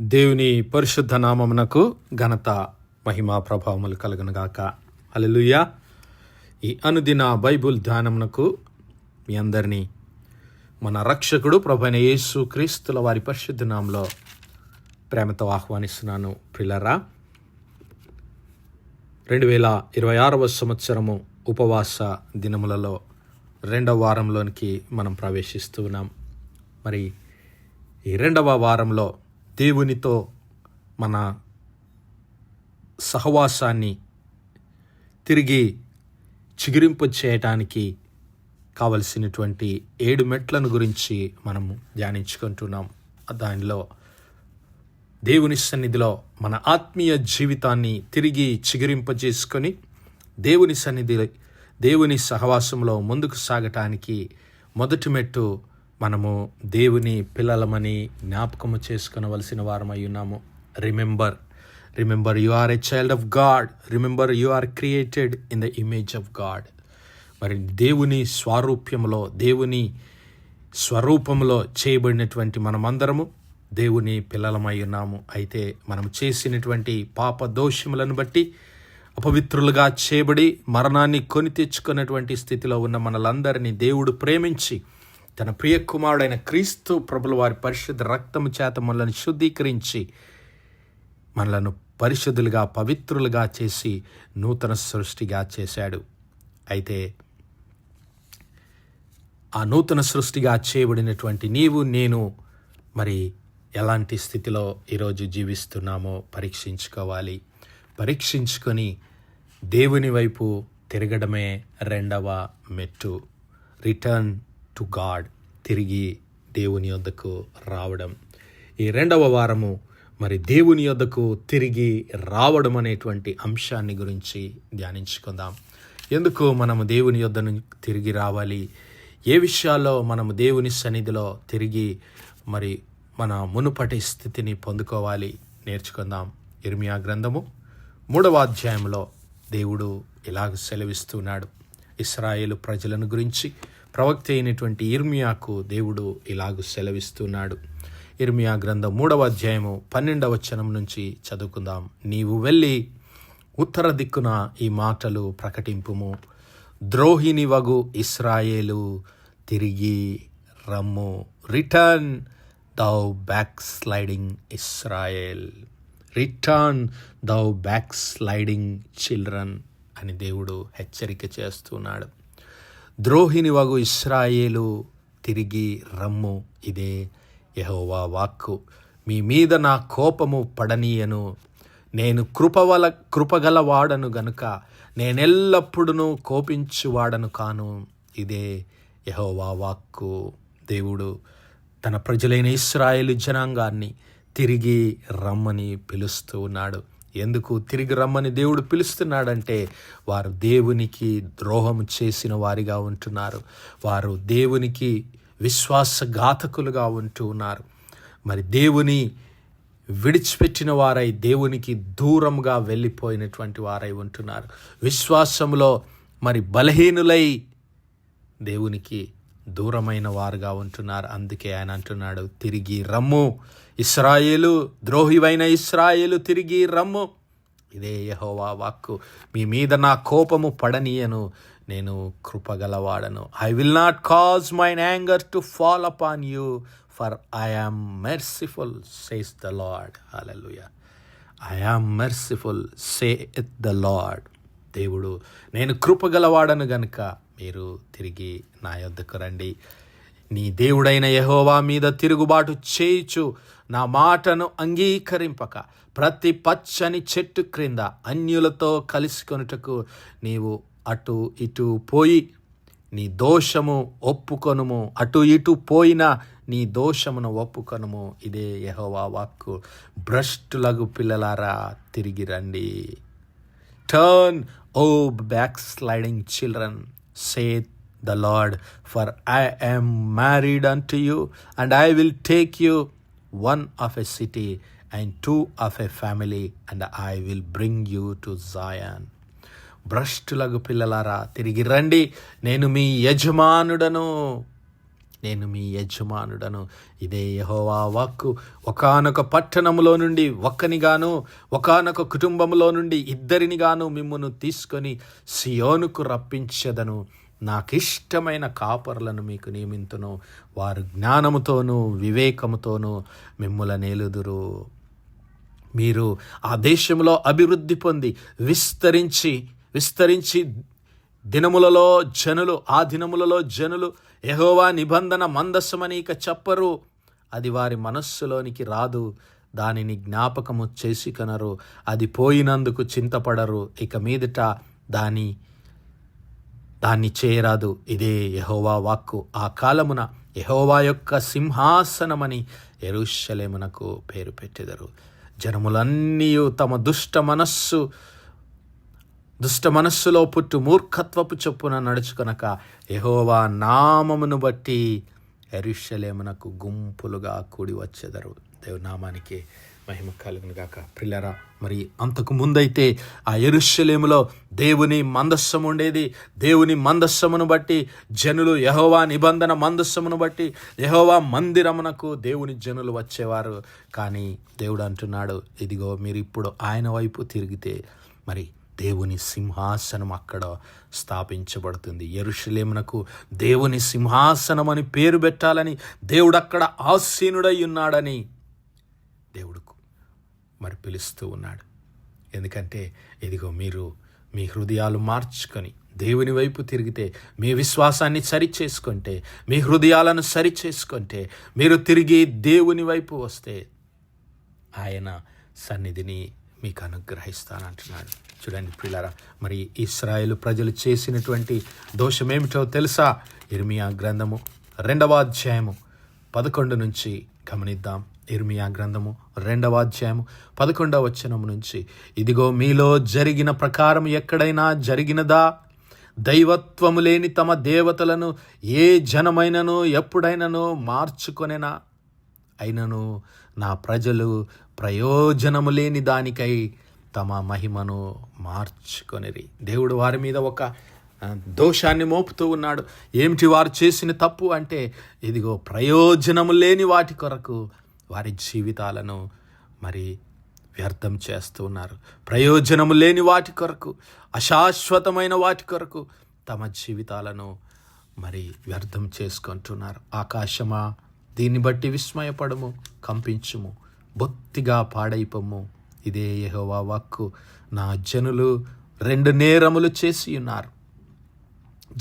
దేవుని పరిశుద్ధ నామమునకు ఘనత మహిమా ప్రభావములు కలుగునుగాక. హల్లెలూయా. ఈ అనుదిన బైబుల్ ధ్యానమునకు మీ అందరినీ మన రక్షకుడు ప్రభువైన యేసు క్రీస్తుల వారి పరిశుద్ధ నామములో ప్రేమతో ఆహ్వానిస్తున్నాను. ప్రియులారా, 2026 సంవత్సరము ఉపవాస దినములలో 2వ వారంలోనికి మనం ప్రవేశిస్తూ ఉన్నాం. మరి ఈ 2వ వారంలో దేవునితో మన సహవాసాన్ని తిరిగి చిగురింపు చేయటానికి కావలసినటువంటి 7 మెట్లను గురించి మనము ధ్యానించుకుంటున్నాం. దానిలో దేవుని సన్నిధిలో మన ఆత్మీయ జీవితాన్ని తిరిగి చిగురింపజేసుకొని దేవుని సహవాసంలో ముందుకు సాగటానికి మొదటి మెట్టు మనము దేవుని పిల్లలమని జ్ఞాపకము చేసుకునవలసిన వారమై ఉన్నాము. Remember you are a child of God. Remember you are created in the image of God. మరి దేవుని దేవుని స్వరూపంలో చేయబడినటువంటి మనమందరము దేవుని పిల్లలమై ఉన్నాము. అయితే మనం చేసినటువంటి పాప దోషములను బట్టి అపవిత్రులుగా చేయబడి మరణాన్ని కొని తెచ్చుకున్నటువంటి స్థితిలో ఉన్న మనలందరినీ దేవుడు ప్రేమించి తన ప్రియ కుమారుడైన క్రీస్తు ప్రభుల వారి పరిశుద్ధ రక్తము చేత మనలను శుద్ధీకరించి మనలను పరిశుద్ధులుగా పవిత్రులుగా చేసి నూతన సృష్టిగా చేశాడు. అయితే ఆ నూతన సృష్టిగా చేయబడినటువంటి నీవు నేను మరి ఎలాంటి స్థితిలో ఈరోజు జీవిస్తున్నామో పరీక్షించుకోవాలి. పరీక్షించుకొని దేవుని వైపు తిరగడమే 2వ మెట్టు. Return to God. తిరిగి దేవుని యొద్దకు రావడం. ఈ 2వ వారము మరి దేవుని యొద్దకు తిరిగి రావడం అనేటువంటి అంశాన్ని గురించి ధ్యానించుకుందాం. ఎందుకు మనము దేవుని యొద్దను తిరిగి రావాలి? ఏ విషయాల్లో మనము దేవుని సన్నిధిలో తిరిగి మరి మన మునుపటి స్థితిని పొందుకోవాలి నేర్చుకుందాం. ఇర్మియా గ్రంథము 3వ అధ్యాయంలో దేవుడు ఇలాగ సెలవిస్తున్నాడు. ఇశ్రాయేలు ప్రజలను గురించి ప్రవక్త అయినటువంటి ఇర్మియాకు దేవుడు ఇలాగ సెలవిస్తున్నాడు. ఇర్మియా గ్రంథం 3వ అధ్యాయము 12వ వచనం నుంచి చదువుకుందాం. నీవు వెళ్ళి ఉత్తర దిక్కున ఈ మాటలు ప్రకటింపుము. ద్రోహిని వగు ఇశ్రాయేలు తిరిగి రమ్ము. Return దౌ back sliding Israel. Return దౌ back sliding children అని దేవుడు హెచ్చరిక చేస్తున్నాడు. ద్రోహిని వగు ఇశ్రాయేలు తిరిగి రమ్ము. ఇదే యెహోవా వాక్కు. మీ మీద నా కోపము పడనీయను. నేను కృపగలవాడను గనుక నేనెల్లప్పుడూ కోపించువాడను కాను. ఇదే యెహోవా వాక్కు. దేవుడు తన ప్రజలైన ఇశ్రాయేలు జనాంగాన్ని తిరిగి రమ్మని పిలుస్తూ ఉన్నాడు. ఎందుకు తిరిగి రమ్మని దేవుడు పిలుస్తున్నాడంటే వారు దేవునికి ద్రోహం చేసిన వారిగా ఉంటున్నారు. వారు దేవునికి విశ్వాసఘాతకులుగా ఉంటూ ఉన్నారు. మరి దేవుని విడిచిపెట్టిన వారై దేవునికి దూరంగా వెళ్ళిపోయినటువంటి వారై ఉంటున్నారు. విశ్వాసంలో మరి బలహీనులై దేవునికి దూరమైన వారుగా ఉంటున్నారు. అందుకే ఆయన అంటున్నాడు, తిరిగి రమ్ము ఇశ్రాయేలు, ద్రోహివైన ఇశ్రాయేలు తిరిగి రమ్ము. ఇదే యెహోవా వాక్కు. మీ మీద నా కోపము పడనీయను, నేను కృపగలవాడను. I will not cause mine anger to fall upon you, for I am merciful says the lord. హల్లెలూయా. I am merciful saith the lord. దేవుడు నేను కృపగలవాడను గనుక మీరు తిరిగి నా యొద్దకు రండి. నీ దేవుడైన యెహోవా మీద తిరుగుబాటు చేయుచు నా మాటను అంగీకరింపక ప్రతి పచ్చని చెట్టు క్రింద అన్యులతో కలుసుకొనుటకు నీవు అటు ఇటు పోయి నీ దోషము ఒప్పుకొనుము. అటు ఇటు పోయినా నీ దోషమును ఒప్పుకొనుము. ఇదే యెహోవా వాక్కు. భ్రష్టులగు పిల్లలారా తిరిగి రండి. Turn O backsliding children, saith the Lord, for I am married unto you, and I will take you one of a city and two of a family, and I will bring you to Zion. భ్రష్టులగు పిల్లలారా తిరిగి రండి, నేను మీ యజమానుడను. నేను మీ యజమానుడను. ఇదే యెహోవా వాక్కు. ఒకానొక పట్టణములో నుండి ఒక్కనిగాను, ఒకానొక కుటుంబంలో నుండి ఇద్దరినిగాను మిమ్మును తీసుకొని సియోనుకు రప్పించెదను. నాకిష్టమైన కాపరులను మీకు నియమింతును. వారు జ్ఞానముతోనూ వివేకముతోనూ మిమ్ములనేలుదురు. మీరు ఆ దేశంలో అభివృద్ధి పొంది విస్తరించి ఆ దినములలో జనులు యెహోవా నిబంధన మందసమని ఇక చెప్పరు. అది వారి మనస్సులోనికి రాదు. దానిని జ్ఞాపకము చేసి కనరు. అది పోయినందుకు చింతపడరు. ఇక మీదట దాన్ని చేయరాదు. ఇదే యెహోవా వాక్కు. ఆ కాలమున యెహోవా యొక్క సింహాసనమని యెరూషలేమునకు పేరు పెట్టెదరు. జనములన్నీ తమ దుష్ట మనస్సులో పుట్టు మూర్ఖత్వపు చొప్పున నడుచుకొనక యెహోవా నామమును బట్టి యెరూషలేమునకు గుంపులుగా కూడి వచ్చెదరు. దేవుని నామానికి మహిమ కలుగును గాక. ప్రియులారా, మరి అంతకు ముందైతే ఆ యెరూషలేములో దేవుని మందస్సము ఉండేది. దేవుని మందస్సమును బట్టి జనులు యెహోవా నిబంధన మందస్సమును బట్టి యెహోవా మందిరమునకు దేవుని జనులు వచ్చేవారు. కానీ దేవుడు అంటున్నాడు, ఇదిగో మీరు ఇప్పుడు ఆయన వైపు తిరిగితే మరి దేవుని సింహాసనం అక్కడ స్థాపించబడుతుంది. యెరూషలేమునకు దేవుని సింహాసనం అని పేరు పెట్టాలని దేవుడు అక్కడ ఆసీనుడై ఉన్నాడని దేవుడుకు మరి పిలుస్తూ ఉన్నాడు. ఎందుకంటే ఇదిగో మీరు మీ హృదయాలు మార్చుకొని దేవుని వైపు తిరిగితే, మీ విశ్వాసాన్ని సరిచేసుకుంటే, మీ హృదయాలను సరిచేసుకుంటే, మీరు తిరిగి దేవుని వైపు వస్తే ఆయన సన్నిధిని మీకు అనుగ్రహిస్తానంటున్నాడు. చూడండి ప్రియులారా, మరి ఇశ్రాయేలు ప్రజలు చేసినటువంటి దోషమేమిటో తెలుసా? ఇర్మియా గ్రంథము 2వ అధ్యాయము 11 నుంచి గమనిద్దాం. ఇర్మియా గ్రంథము 2వ అధ్యాయము 11వ వచనం నుంచి, ఇదిగో మీలో జరిగిన ప్రకారం ఎక్కడైనా జరిగినదా? దైవత్వము లేని తమ దేవతలను ఏ జనమైనను ఎప్పుడైనను మార్చుకొనెనా? అయినను నా ప్రజలు ప్రయోజనము లేని దానికై తమ మహిమను మార్చుకొనిరి. దేవుడు వారి మీద ఒక దోషాన్ని మోపుతూ ఉన్నాడు. ఏమిటి వారు చేసిన తప్పు అంటే, ఇదిగో ప్రయోజనము లేని వాటి కొరకు వారి జీవితాలను మరి వ్యర్థం చేస్తూ ఉన్నారు. ప్రయోజనము లేని వాటి కొరకు, అశాశ్వతమైన వాటి కొరకు తమ జీవితాలను మరి వ్యర్థం చేసుకుంటున్నారు. ఆకాశమా, దీన్ని బట్టి విస్మయపడము, కంపించుము, బొత్తిగా పాడైపోము. ఇదే యెహోవా వాక్కు. నా జనులు 2 నేరములు చేసి ఉన్నారు.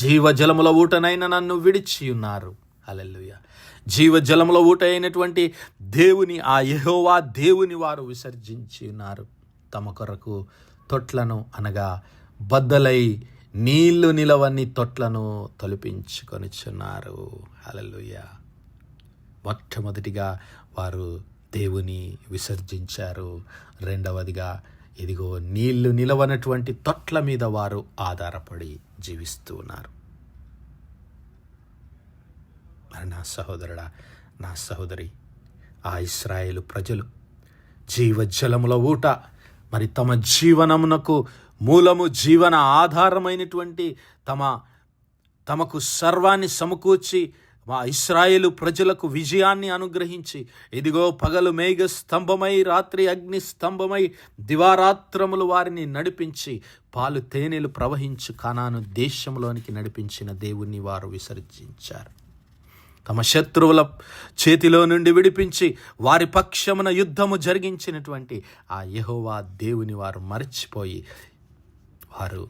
జీవజలముల ఊటనైన నన్ను విడిచి ఉన్నారు. హల్లెలూయా. జీవజలముల ఊట అయినటువంటి దేవుని, ఆ యెహోవా దేవుని వారు విసర్జించి ఉన్నారు. తమ కొరకు తొట్లను, అనగా బద్దలై నీళ్లు నిలవని తొట్లను తొలిపించుకొనిచున్నారు. హల్లెలూయా. మొట్టమొదటిగా వారు దేవుని విసర్జించారు. రెండవదిగా ఇదిగో నీళ్లు నిలవనటువంటి తొట్ల మీద వారు ఆధారపడి జీవిస్తూ ఉన్నారు. మరి నా సహోదరుడా, నా సహోదరి, ఆ ఇశ్రాయేలు ప్రజలు జీవజలముల ఊట, మరి తమ జీవనమునకు మూలము, జీవన ఆధారమైనటువంటి తమకు సర్వాన్ని సమకూర్చి మా ఇశ్రాయేలు ప్రజలకు విజయాన్ని అనుగ్రహించి, ఇదిగో పగలు మేఘ స్తంభమై, రాత్రి అగ్ని స్తంభమై, దివారాత్రములు వారిని నడిపించి పాలు తేనెలు ప్రవహించు కానాను దేశంలోనికి నడిపించిన దేవుణ్ణి వారు విసర్జించారు. తమ శత్రువుల చేతిలో నుండి విడిపించి వారి పక్షమున యుద్ధము జరిగించినటువంటి ఆ యెహోవా దేవుని వారు మరచిపోయి, వారు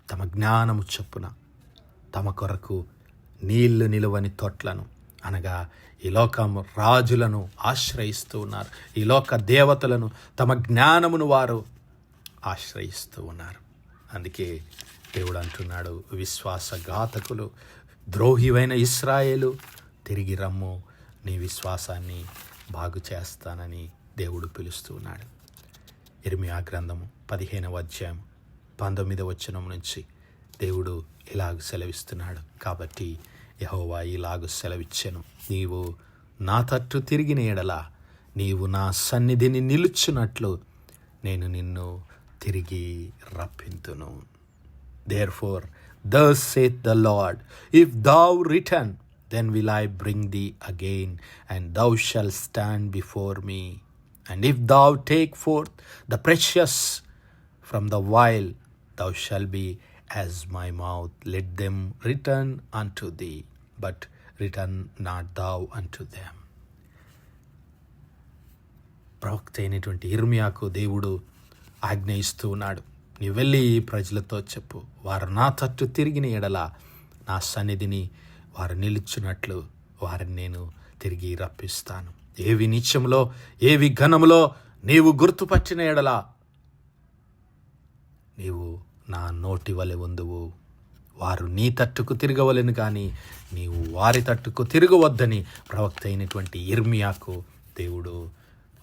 తమ జ్ఞానము చొప్పున తమ కొరకు నీళ్లు నిలువని తొట్లను, అనగా ఈ లోకం రాజులను ఆశ్రయిస్తూ ఉన్నారు. ఈ లోక దేవతలను, తమ జ్ఞానమును వారు ఆశ్రయిస్తూ ఉన్నారు. అందుకే దేవుడు అంటున్నాడు, విశ్వాసఘాతకులు, ద్రోహివైన ఇశ్రాయేలు, తిరిగి రమ్ము, నీ విశ్వాసాన్ని బాగు చేస్తానని దేవుడు పిలుస్తూ ఉన్నాడు. ఇర్మియా గ్రంథము 15వ అధ్యాయం 19వ వచనం నుంచి దేవుడు ఇలాగ సెలవిస్తున్నాడు. కాబట్టి యెహోవా ఇలాగ సెలవిచ్చెను, నీవు నా తట్టు తిరిగిన ఎడల నీవు నా సన్నిధిని నిలుచున్నట్లు నేను నిన్ను తిరిగి రప్పింతును. Therefore, thus saith the Lord, if thou return, then will I bring thee again, and thou shalt stand before me. And if thou take forth the precious from the vial, thou shalt be as my mouth. Let them return unto thee, but return not thou unto them. ప్రవక్త అయినటువంటి ఇర్మియాకు దేవుడు ఆజ్ఞ ఇస్తూ ఉన్నాడు. నీవు వెళ్ళి ఈ ప్రజలతో చెప్పు, వారు నా తట్టు తిరిగిన ఎడల నా సన్నిధిని వారు నిలుచున్నట్లు వారిని నేను తిరిగి రప్పిస్తాను. ఏవి నీచములో ఏవి ఘనములో నీవు గుర్తుపట్టిన ఎడల నీవు నా నోటి వలె ఉందువు. వారు నీ తట్టుకు తిరగవలెను కానీ నీవు వారి తట్టుకు తిరగవద్దని ప్రవక్త అయినటువంటి ఇర్మియాకు దేవుడు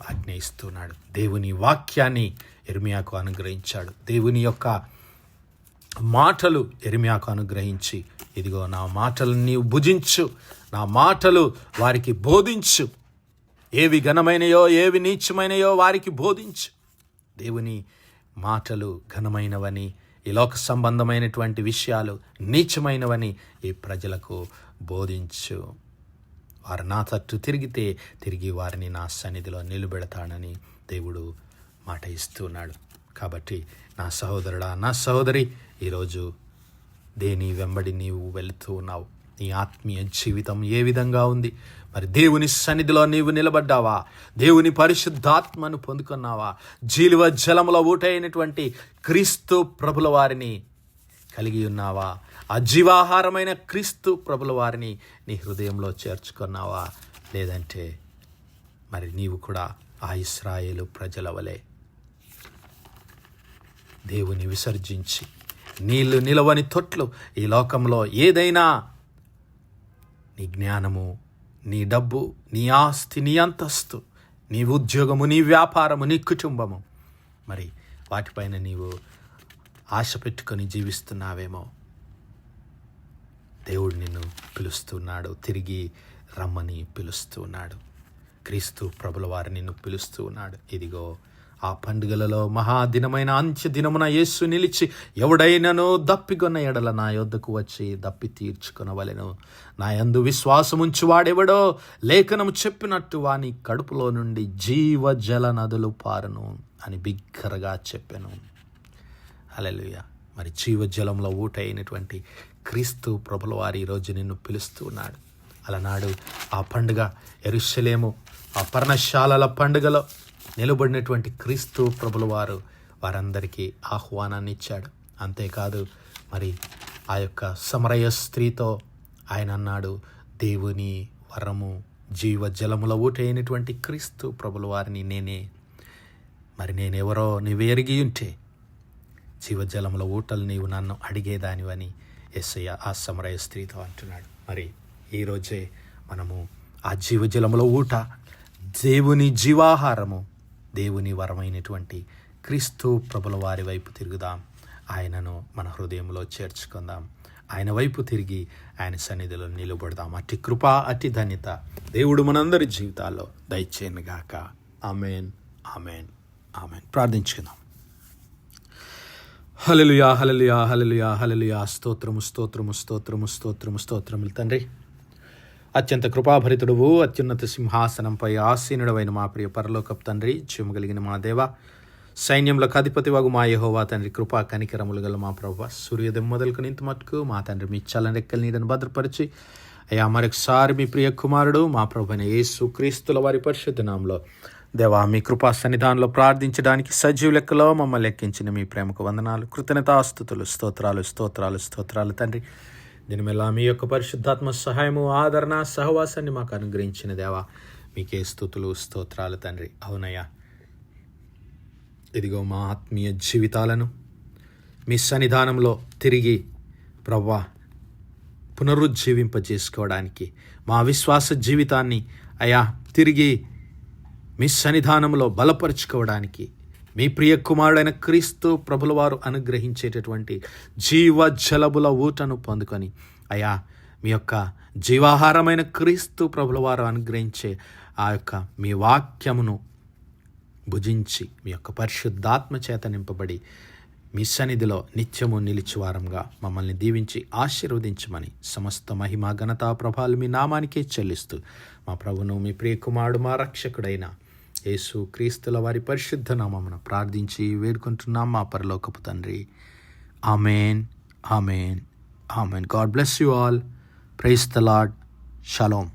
ఆజ్ఞ ఇస్తున్నాడు. దేవుని వాక్యాన్ని ఇర్మియాకు అనుగ్రహించాడు. దేవుని యొక్క మాటలు ఇర్మియాకు అనుగ్రహించి, ఇదిగో నా మాటలు నీవు భుజించు, నా మాటలు వారికి బోధించు, ఏవి ఘనమైనయో ఏవి నీచమైనయో వారికి బోధించు. దేవుని మాటలు ఘనమైనవని, ఈ లోక సంబంధమైనటువంటి విషయాలు నీచమైనవని ఈ ప్రజలకు బోధించు. వారు నా తట్టు తిరిగితే తిరిగి వారిని నా సన్నిధిలో నిలబెడతానని దేవుడు మాట ఇస్తున్నాడు. కాబట్టి నా సహోదరుడా, నా సహోదరి, ఈరోజు దేని వెంబడి నీవు వెళుతూ ఉన్నావు? నీ ఆత్మీయ జీవితం ఏ విధంగా ఉంది? మరి దేవుని సన్నిధిలో నీవు నిలబడ్డావా? దేవుని పరిశుద్ధాత్మను పొందుకున్నావా? జీవ జలముల ఊటైనటువంటి క్రీస్తు ప్రభుల వారిని కలిగి ఉన్నావా? ఆ జీవాహారమైన క్రీస్తు ప్రభుల వారిని నీ హృదయంలో చేర్చుకున్నావా? లేదంటే మరి నీవు కూడా ఆ ఇశ్రాయేలు ప్రజల వలె దేవుని విసర్జించి, నీళ్లు నిలవని తొట్లు ఈ లోకంలో ఏదైనా నీ జ్ఞానము, నీ డబ్బు, నీ ఆస్తి, నీ అంతస్తు, నీ ఉద్యోగము, నీ వ్యాపారము, నీ కుటుంబము, మరి వాటిపైన నీవు ఆశ పెట్టుకొని జీవిస్తున్నావేమో. దేవుడు నిన్ను పిలుస్తున్నాడు, తిరిగి రమ్మని పిలుస్తున్నాడు. క్రీస్తు ప్రభుల వారు నిన్ను పిలుస్తూ ఉన్నాడు. ఇదిగో ఆ పండుగలలో మహాదినమైన అంత్య దినమున యేసు నిలిచి, ఎవడైనను దప్పికొన్న ఎడల నా యొద్దకు వచ్చి దప్పి తీర్చుకొనవలెను. నా యందు విశ్వాసముంచి వాడెవడో లేఖనము చెప్పినట్టు వాని కడుపులో నుండి జీవ జల నదులు పారును అని బిగ్గరగా చెప్పాను. హల్లెలూయా. మరి జీవజలంలో ఊట అయినటువంటి క్రీస్తు ప్రభుల వారు ఈరోజు నిన్ను పిలుస్తూ ఉన్నాడు. అలనాడు ఆ పండుగ యెరూషలేము, ఆ పర్ణశాలల పండుగలో నిలబడినటువంటి క్రీస్తు ప్రభుల వారు వారందరికీ ఆహ్వానాన్ని ఇచ్చాడు. అంతేకాదు, మరి ఆ యొక్క సమరయ స్త్రీతో ఆయన అన్నాడు, దేవుని వరము జీవ జలముల ఊట అయినటువంటి క్రీస్తు ప్రభుల వారిని నేనెవరో నీవు ఎరిగి ఉంటే జీవజలముల ఊటలు నీవు నన్ను అడిగేదానివని యేసయ్య ఆ సమరయ స్త్రీతో అంటున్నాడు. మరి ఈరోజే మనము ఆ జీవజలముల ఊట, దేవుని జీవాహారము, దేవుని వరమైనటువంటి క్రీస్తు ప్రభుల వారి వైపు తిరుగుదాం. ఆయనను మన హృదయంలో చేర్చుకుందాం. ఆయన వైపు తిరిగి ఆయన సన్నిధిలో నిలబడదాం. అట్టి కృప, అట్టి ధన్యత దేవుడు మనందరి జీవితాల్లో దయచేయనుగాక. ఆమేన్, ఆమేన్, ఆమేన్. ప్రార్థించుకుందాం. హల్లెలూయా, హల్లెలూయా, హల్లెలూయా, హల్లెలూయా. స్తోత్రము, స్తోత్రము, స్తోత్రము, స్తోత్రము, స్తోత్రములు తండ్రి. అత్యంత కృపాభరితుడువు, అత్యున్నత సింహాసనంపై ఆసీనుడవైన మా ప్రియ పరలోకపు తండ్రి, జీవము కలిగిన మా దేవ, సైన్యములకు అధిపతి వగు మా యెహోవా తండ్రి, కృపా కనికరములు గల మా ప్రభువా, సూర్యోదయం మొదలుకొని ఇంత మట్టుకు మా తండ్రి మీ చల్లని రెక్కల నీడను భద్రపరిచి, అయ్యా మరొకసారి మీ ప్రియ కుమారుడు మా ప్రభువైన యేసు క్రీస్తుల వారి పరిశుద్ధ నామములో దేవా మీ కృపా సన్నిధానంలో ప్రార్థించడానికి సజీవ లెక్కలో మమ్మల్ని లెక్కించిన మీ ప్రేమకు వందనాలు, కృతజ్ఞతాస్తుతులు, స్తోత్రాలు, స్తోత్రాలు, స్తోత్రాలు తండ్రి. దీనిమెల్లా మీ యొక్క పరిశుద్ధాత్మ సహాయము, ఆదరణ, సహవాసాన్ని మాకు అనుగ్రహించిన దేవా మీకే స్తుతులు, స్తోత్రాలు తండ్రి. అవునయ్యా, ఇదిగో మా ఆత్మీయ జీవితాలను మీ సన్నిధానంలో తిరిగి ప్రభువా పునరుజ్జీవింపజేసుకోవడానికి, మా విశ్వాస జీవితాన్ని అయా తిరిగి మీ సన్నిధానంలో బలపరుచుకోవడానికి, మీ ప్రియ కుమారుడైన క్రీస్తు ప్రభుల వారు అనుగ్రహించేటటువంటి జీవ జలముల ఊటను పొందుకొని అయా మీ యొక్క జీవాహారమైన క్రీస్తు ప్రభుల వారు అనుగ్రహించే ఆ యొక్క మీ వాక్యమును భుజించి మీ యొక్క పరిశుద్ధాత్మ చేత నింపబడి మీ సన్నిధిలో నిత్యము నిలిచివారంగా మమ్మల్ని దీవించి ఆశీర్వదించమని సమస్త మహిమ ఘనత ప్రభావాలు మీ నామానికే చెల్లిస్తూ మా ప్రభును మీ ప్రియకుమారుడు మా రక్షకుడైన యేసు క్రీస్తుల వారి పరిశుద్ధ నామమున ప్రార్థించి వేడుకుంటున్నాం మా పరలోకపు తండ్రి. Amen, amen, amen. God bless you all. Praise the Lord. Shalom.